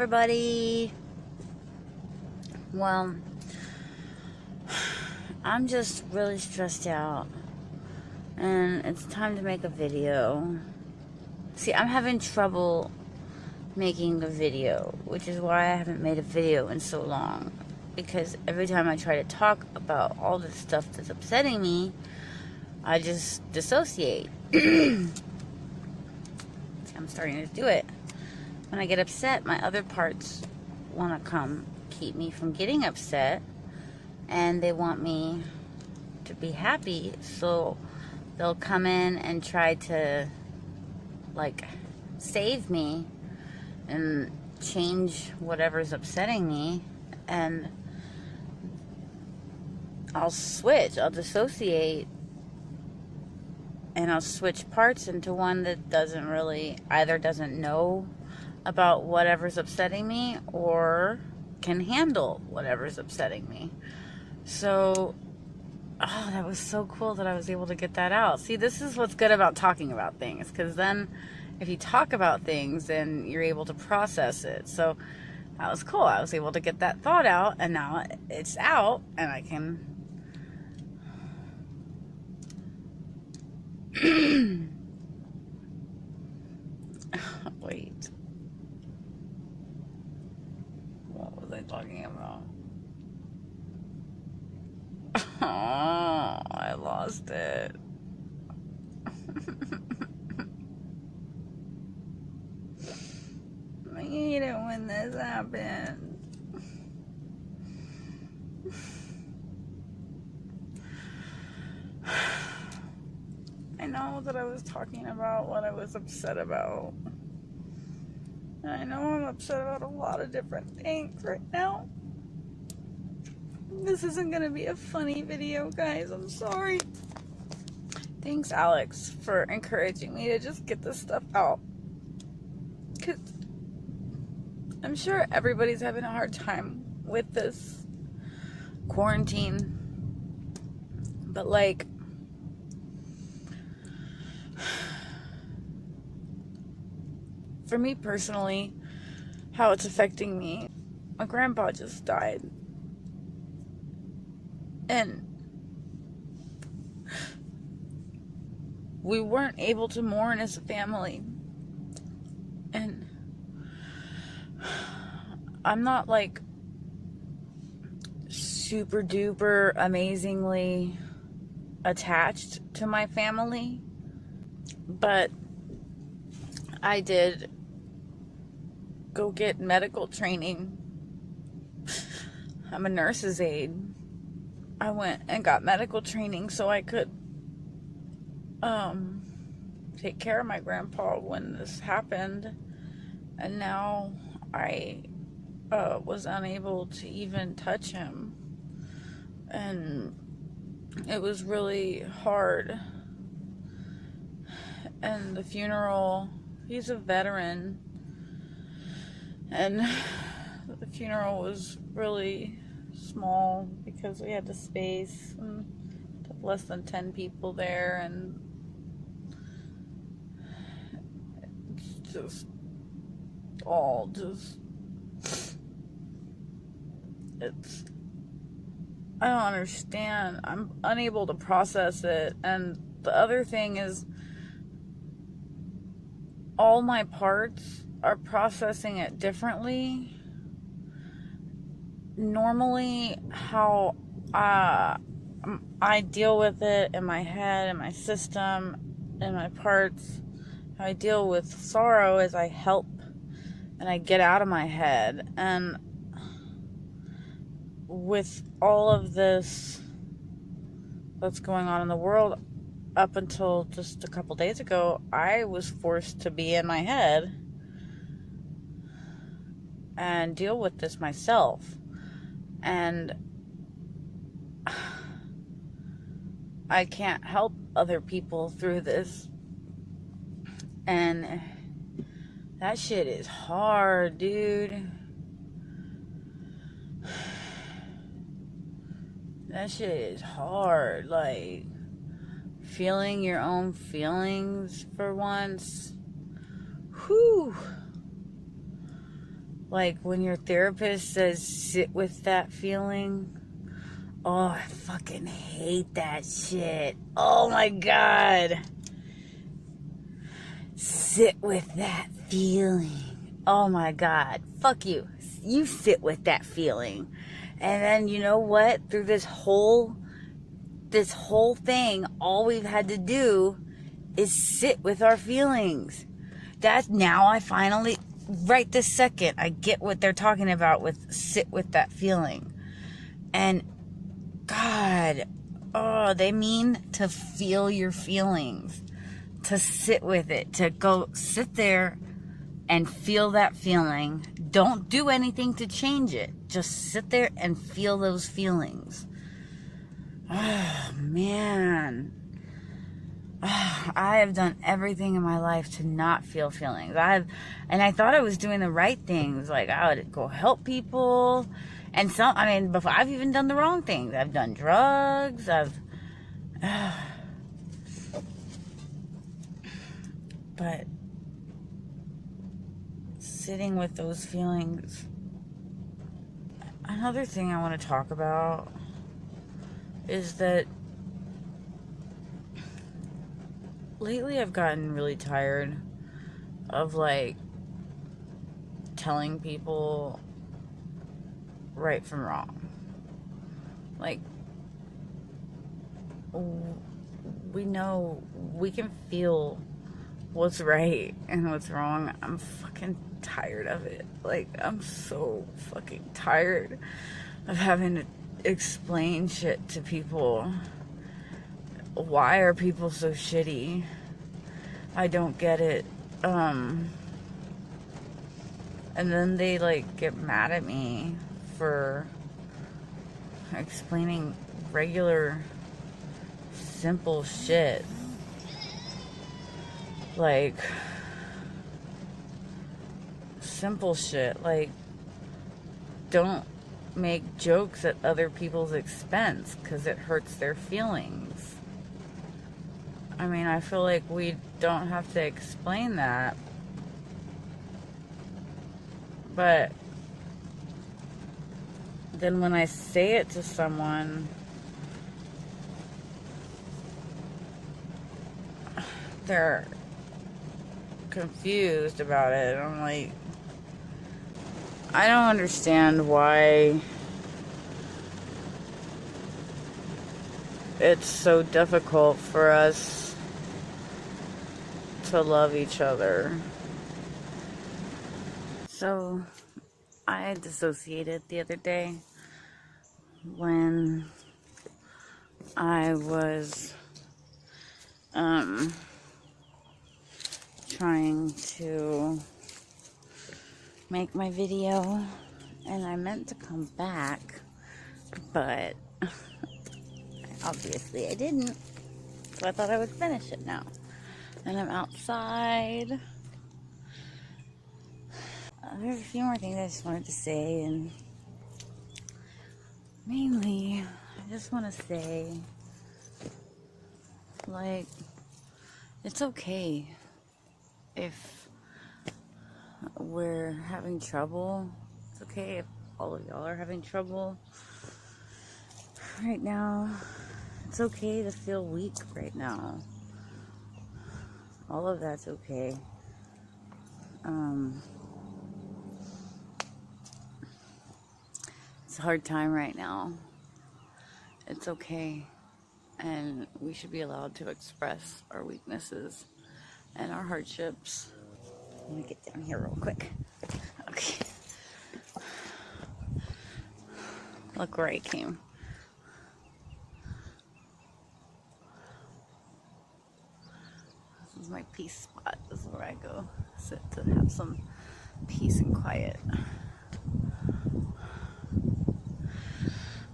everybody. Well, I'm just really stressed out and it's time to make a video. See, I'm having trouble making the video, which is why I haven't made a video in so long, because every time I try to talk about all this stuff that's upsetting me, I just dissociate. See, I'm starting to do it. When I get upset, my other parts want to come keep me from getting upset, and they want me to be happy, so they'll come in and try to like save me and change whatever's upsetting me, and I'll dissociate, and I'll switch parts into one that either doesn't know about whatever's upsetting me or can handle whatever's upsetting me. So, oh, that was so cool that I was able to get that out. See, this is what's good about talking about things, because then if you talk about things, then you're able to process it. So that was cool. I was able to get that thought out, and now it's out, and I can wait. What was I talking about? Oh, I lost it. I hate it when this happens. I know that I was talking about what I was upset about. And I know I'm upset about a lot of different things right now. This isn't going to be a funny video, guys. I'm sorry. Thanks, Alex, for encouraging me to just get this stuff out. Because I'm sure everybody's having a hard time with this quarantine. But, like, for me personally, how it's affecting me, my grandpa just died. And we weren't able to mourn as a family. And I'm not like super duper amazingly attached to my family, but I did go get medical training. I'm a nurse's aide. I went and got medical training so I could take care of my grandpa when this happened, and now I was unable to even touch him, and it was really hard. And the funeral, he's a veteran, and the funeral was really small because we had the space and less than 10 people there, and it's just all I don't understand. I'm unable to process it. And the other thing is, all my parts are processing it differently. Normally, how I deal with it in my head, in my system, in my parts, how I deal with sorrow is I help and I get out of my head. And with all of this that's going on in the world, up until just a couple days ago, I was forced to be in my head and deal with this myself. And I can't help other people through this. And that shit is hard, dude. That shit is hard. Like, feeling your own feelings for once. Whew. Like when your therapist says sit with that feeling. Oh, I fucking hate that shit. Oh my God. Sit with that feeling. Oh my God. Fuck you. You sit with that feeling. And then you know what? Through this whole thing, all we've had to do is sit with our feelings. That now I finally, right this second, I get what they're talking about with sit with that feeling. And God, oh, they mean to feel your feelings, to sit with it, to go sit there and feel that feeling. Don't do anything to change it. Just sit there and feel those feelings. Oh, man. I have done everything in my life to not feel feelings. And I thought I was doing the right things. Like I would go help people. And before I've even done the wrong things. I've done drugs. But sitting with those feelings. Another thing I want to talk about is that lately I've gotten really tired of like telling people right from wrong. Like, we know, we can feel what's right and what's wrong. I'm fucking tired of it. Like, I'm so fucking tired of having to explain shit to people. Why are people so shitty? I don't get it. And then they like get mad at me for explaining regular simple shit. Like simple shit, like don't make jokes at other people's expense because it hurts their feelings. I mean, I feel like we don't have to explain that. But then when I say it to someone, they're confused about it. I'm like, I don't understand why it's so difficult for us to love each other. So I dissociated the other day when I was trying to make my video, and I meant to come back, but obviously I didn't, so I thought I would finish it now. And I'm outside. There's a few more things I just wanted to say, and mainly I just want to say, like, it's okay if we're having trouble. It's okay if all of y'all are having trouble right now. It's okay to feel weak right now. All of that's okay. It's a hard time right now. It's okay. And we should be allowed to express our weaknesses and our hardships. Let me get down here real quick. Okay. Look where I came. This is my peace spot. This is where I go sit to have some peace and quiet.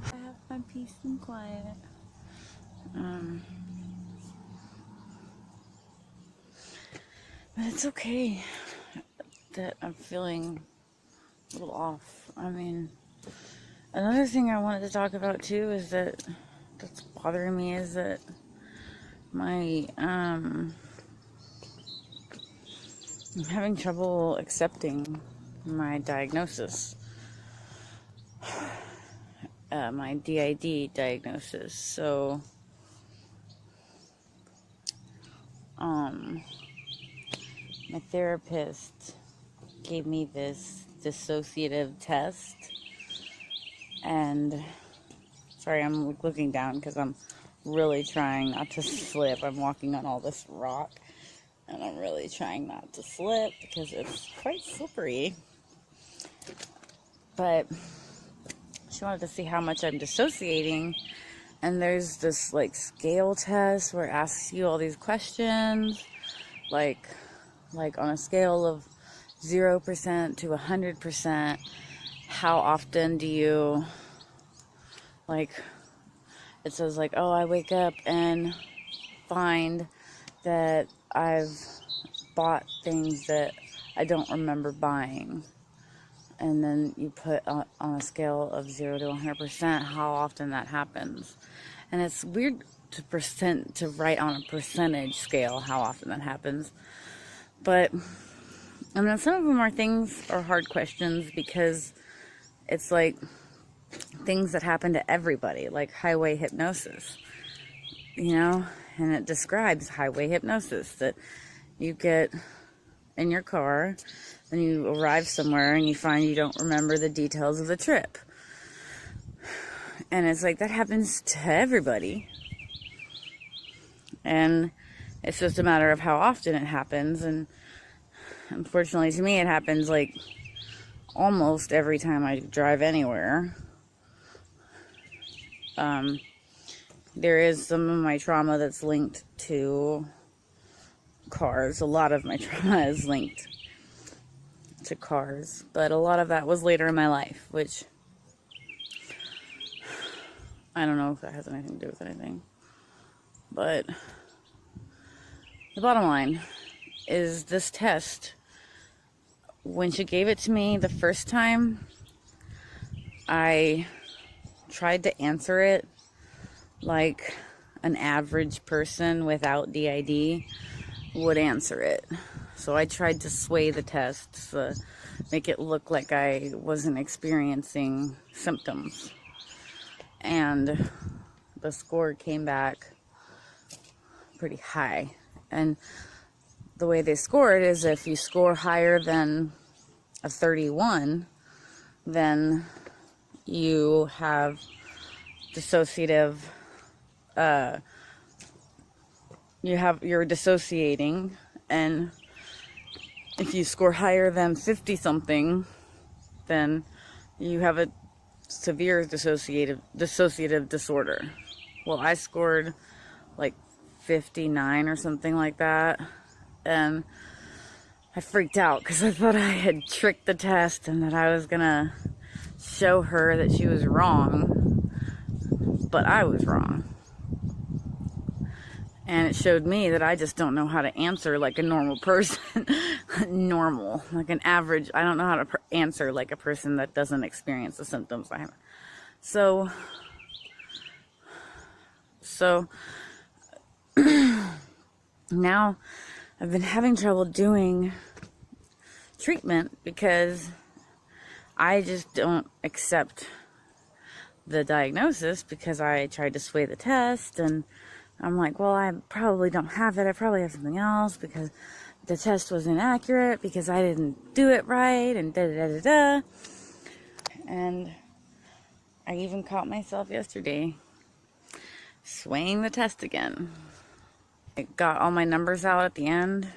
I have my peace and quiet. But it's okay that I'm feeling a little off. I mean, another thing I wanted to talk about too is that's bothering me is that my I'm having trouble accepting my diagnosis, my DID diagnosis. So, my therapist gave me this dissociative test, and sorry, I'm looking down because I'm really trying not to slip. I'm walking on all this rock, and I'm really trying not to slip because it's quite slippery. But she wanted to see how much I'm dissociating, and there's this like scale test where it asks you all these questions, like on a scale of 0% to 100%, how often do you, like, it says like, oh, I wake up and find that I've bought things that I don't remember buying. And then you put on a scale of 0 to 100% how often that happens. And it's weird to write on a percentage scale how often that happens. But, and then some of them are hard questions because it's like things that happen to everybody, like highway hypnosis, and it describes highway hypnosis, that you get in your car and you arrive somewhere and you find you don't remember the details of the trip. And it's like, that happens to everybody. And it's just a matter of how often it happens. And unfortunately to me, it happens like almost every time I drive anywhere. There is some of my trauma that's linked to cars. A lot of my trauma is linked to cars, but a lot of that was later in my life, which I don't know if that has anything to do with anything. But the bottom line is, this test, when she gave it to me the first time, I tried to answer it like an average person without DID would answer it. So I tried to sway the test, to make it look like I wasn't experiencing symptoms. And the score came back pretty high. And the way they score it is, if you score higher than a 31, then you have dissociative, you're dissociating. And if you score higher than 50 something, then you have a severe dissociative disorder. Well, I scored like 59 or something like that, and I freaked out because I thought I had tricked the test and that I was gonna show her that she was wrong, but I was wrong. And it showed me that I just don't know how to answer like a normal person. Normal, like an average. I don't know how to answer like a person that doesn't experience the symptoms I have. So now I've been having trouble doing treatment because I just don't accept the diagnosis, because I tried to sway the test, and I'm like, well, I probably don't have it. I probably have something else because the test was inaccurate, because I didn't do it right, and da-da-da-da-da. And I even caught myself yesterday swaying the test again. I got all my numbers out at the end,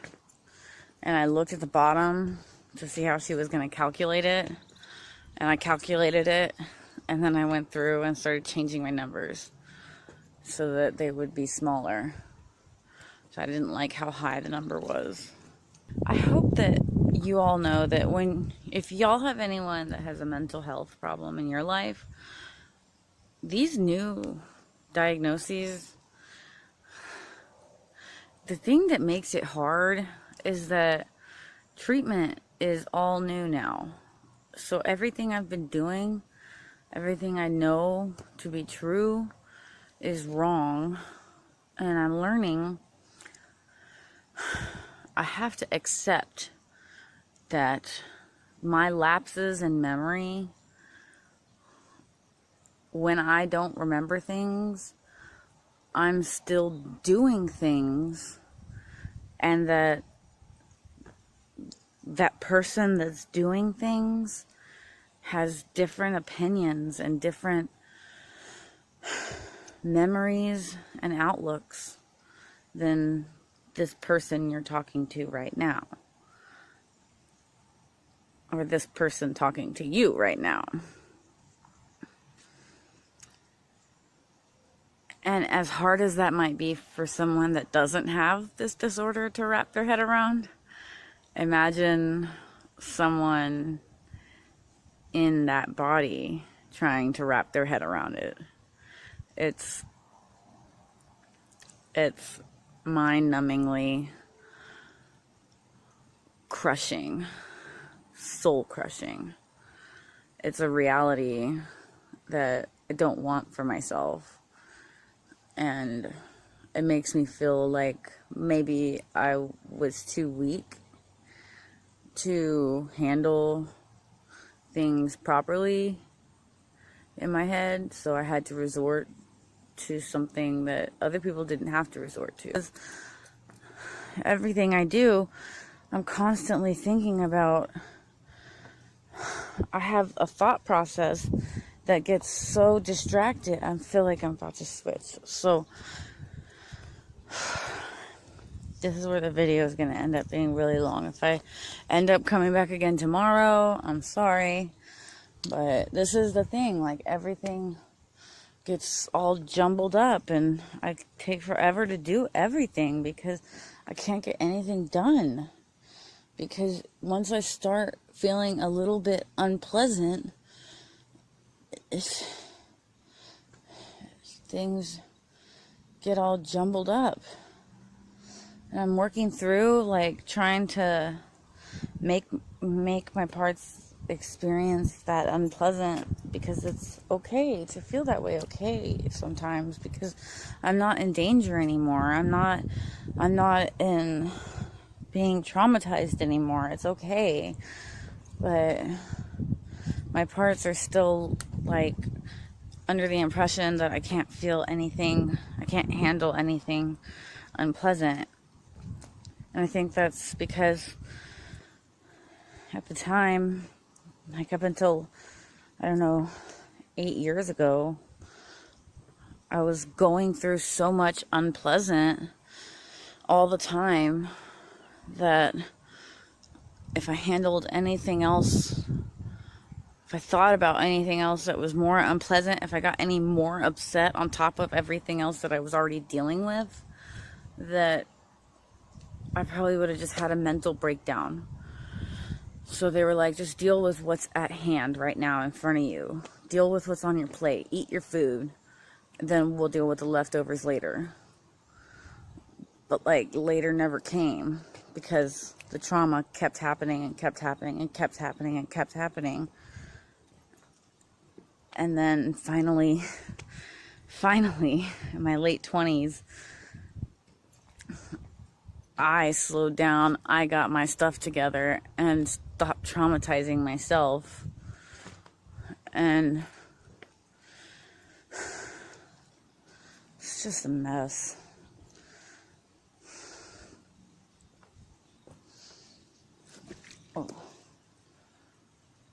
and I looked at the bottom to see how she was going to calculate it. And I calculated it, and then I went through and started changing my numbers so that they would be smaller. So I didn't like how high the number was. I hope that you all know that if y'all have anyone that has a mental health problem in your life, these new diagnoses, the thing that makes it hard is that treatment is all new now. So everything I've been doing, everything I know to be true, is wrong. And I'm learning I have to accept that my lapses in memory, when I don't remember things, I'm still doing things, and that person that's doing things has different opinions and different memories and outlooks than this person you're talking to right now, or this person talking to you right now. And as hard as that might be for someone that doesn't have this disorder to wrap their head around, imagine someone in that body trying to wrap their head around it. It's mind-numbingly crushing, soul-crushing. It's a reality that I don't want for myself. And it makes me feel like maybe I was too weak to handle things properly in my head, so I had to resort to something that other people didn't have to resort to. Because everything I do, I'm constantly thinking about. I have a thought process that gets so distracted. I feel like I'm about to switch. So this is where the video is going to end up being really long. If I end up coming back again tomorrow, I'm sorry. But this is the thing. Like, everything gets all jumbled up, and I take forever to do everything because I can't get anything done. Because once I start feeling a little bit unpleasant, things get all jumbled up. And I'm working through, like, trying to make my parts experience that unpleasant, because it's okay to feel that way, okay, sometimes, because I'm not in danger anymore. I'm not in being traumatized anymore. It's okay. But my parts are still, like, under the impression that I can't feel anything, I can't handle anything unpleasant. And I think that's because at the time, like up until, I don't know, 8 years ago, I was going through so much unpleasant all the time that if I handled anything else, if I thought about anything else that was more unpleasant, if I got any more upset on top of everything else that I was already dealing with, that I probably would have just had a mental breakdown. So they were like, just deal with what's at hand right now in front of you. Deal with what's on your plate. Eat your food. Then we'll deal with the leftovers later. But, like, later never came, because the trauma kept happening and kept happening and kept happening and kept happening. And then finally, in my late 20s, I slowed down, I got my stuff together, and stopped traumatizing myself. And it's just a mess. Oh,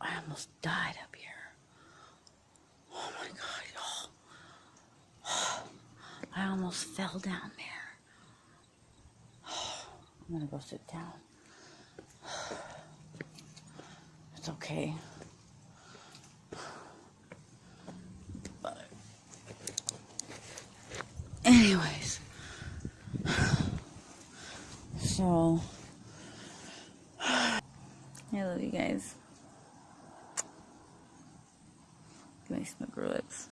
I almost died up here. Oh my God, y'all. I almost fell down there. I'm gonna go sit down. It's okay. But anyways, so I love you guys. Give me smoker lips.